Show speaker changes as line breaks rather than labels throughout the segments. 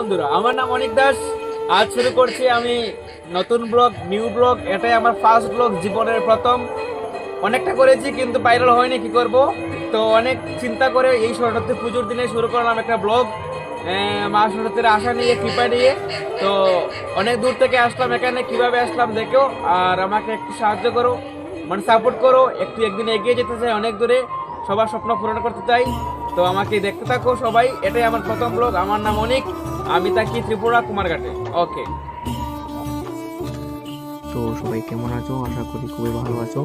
বন্ধুরা, আমার নাম অনিক দাস। আজ শুরু করছি আমি নতুন ব্লগ, নিউ ব্লগ। এটাই আমার ফার্স্ট ব্লগ, জীবনের প্রথম। অনেকটা করেছি কিন্তু ভাইরাল হয়নি, কি করব। তো অনেক চিন্তা করে এই সরস্বতী পুজোর দিনে শুরু করলাম একটা ব্লগ, মা সরস্বতীর আশা নিয়ে, কৃপা নিয়ে। তো অনেক দূর থেকে আসলাম এখানে, কিভাবে আসলাম দেখো। আর আমাকে একটু সাহায্য করো, মানে সাপোর্ট করো। একদিন এগিয়ে যেতে চাই, অনেক দূরে সবার স্বপ্ন পূরণ করতে চাই। তো আমাকে দেখতে থাকো সবাই। এটাই আমার প্রথম ব্লগ। আমার নাম অনিক, আমি থাকি ত্রিপুরা, কুমারঘাটে। ওকে।
তো সবাই কেমন আছো? আশা করি খুবই ভালো আছো।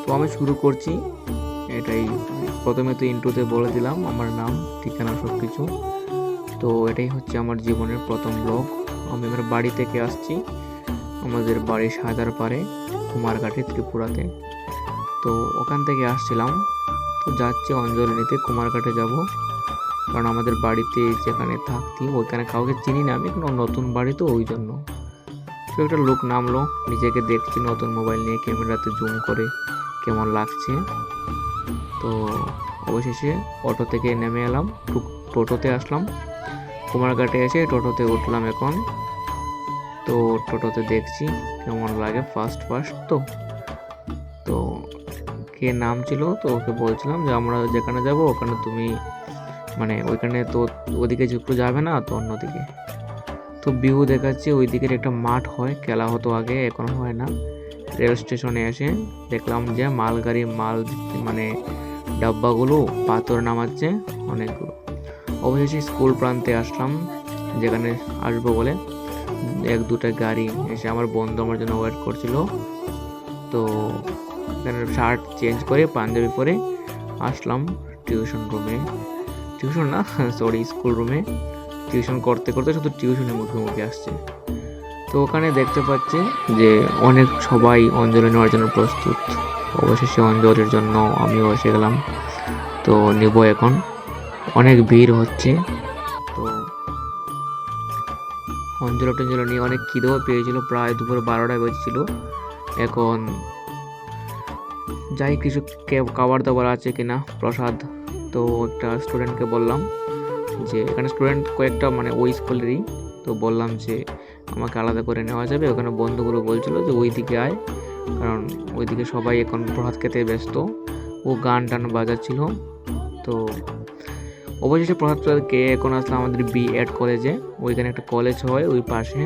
তো আমি শুরু করছি। এটাই প্রথমে তো ইন্ট্রোতে বলে দিলাম আমার নাম, ঠিকানা, সব কিছু। তো এটাই হচ্ছে আমার জীবনের প্রথম ব্লগ। আমি আমার বাড়ি থেকে আসছি। আমাদের বাড়ি সাদার পাড়ে, কুমারঘাটে, ত্রিপুরাতে। তো ওখান থেকে আসছিলাম। তো যাচ্ছি অঞ্জলি নিতে, কুমারঘাটে যাব। কারণ আমাদের বাড়িতে যেখানে থাকতি ওইখানে কাউকে চিনি না আমি, কিন্তু নতুন বাড়ি তো ওই জন্য। তো একটা লোক নামলো, নিজেকে দেখছি নতুন মোবাইল নিয়ে ক্যামেরাতে জুম করে কেমন লাগছে। তো অবশেষে অটো থেকে নেমে এলাম, টোটোতে আসলাম। কুমারঘাটে এসে টোটোতে উঠলাম এখন। তো টোটোতে দেখছি কেমন লাগে, ফার্স্ট ফার্স্ট তো। তো কে নাম ছিল, তো ওকে বলছিলাম যে আমরা যেখানে যাব ওখানে তুমি, মানে ওইখানে তো ওদিকে একটু যাবে না তো, অন্যদিকে। তো ভিউ দেখাচ্ছি, ওই দিকের একটা মাঠ হয়, খেলা হতো আগে, এখন হয় না। রেল স্টেশনে এসে দেখলাম যে মালগাড়ি মানে ডাব্বাগুলো পাথর নামাচ্ছে অনেকগুলো। অবশেষে স্কুল প্রান্তে আসলাম, যেখানে আসবো বলে এক দুটা গাড়ি এসে আমার বন্ধু আমার জন্য ওয়েট করছিল। তো এখানে শার্ট চেঞ্জ করে পাঞ্জাবি পরে আসলাম টিউশন রুমে, টিউশন না সরি স্কুল রুমে। টিউশন করতে করতে শুধু টিউশনে মুখে মুখে আসছে। তো ওখানে দেখতে পাচ্ছি যে অনেক সবাই অঞ্জলি নেওয়ার জন্য প্রস্তুত। অবশেষে অঞ্জলির জন্য আমিও এসে গেলাম। তো নিব এখন, অনেক ভিড় হচ্ছে। তো অঞ্জলি নিয়ে অনেক খিদেও পেয়েছিল, প্রায় দুপুর 12টায় বেজেছিল। এখন যাই কিছু খাবার দাবার আছে কিনা, প্রসাদ। তো একটা স্টুডেন্টকে বললাম যে এখানে স্টুডেন্ট কয়েকটা, মানে ওই স্কুলেরই। তো বললাম যে আমাকে আলাদা করে নেওয়া যাবে। ওখানে বন্ধুগুলো বলছিল যে ওই দিকে আয়, কারণ ওইদিকে সবাই এখন প্রসাদ খেতে ব্যস্ত। ও গান টান বাজাচ্ছিল। তো অবশেষে প্রসাদ খেয়ে এখন আসলাম আমাদের B.Ed কলেজে। ওইখানে একটা কলেজ হয় ওই পাশে,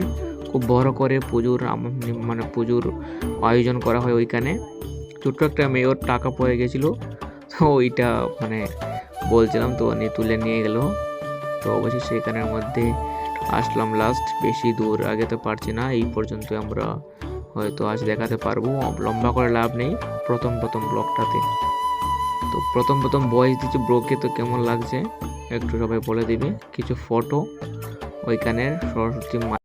খুব বড় করে পুজোর মানে পুজোর আয়োজন করা হয় ওইখানে। ছোট্ট একটা মেয়ের টাকা পড়ে গেছিলো, তো ওইটা মানে বলছিলাম, তো তুলে নিয়ে গেল। তো অবশেষে এখানের মধ্যে আসলাম লাস্ট। বেশি দূর আগে তো পারছি না, এই পর্যন্ত আমরা হয়তো আজ দেখাতে পারবো, লম্বা করে লাভ নেই প্রথম প্রথম ব্লগটাতে। তো প্রথম প্রথম ভয়েস দিচ্ছি ব্লগে, তো কেমন লাগছে একটু সবাই বলে দিবে। কিছু ফটো ওইখানের সরস্বতী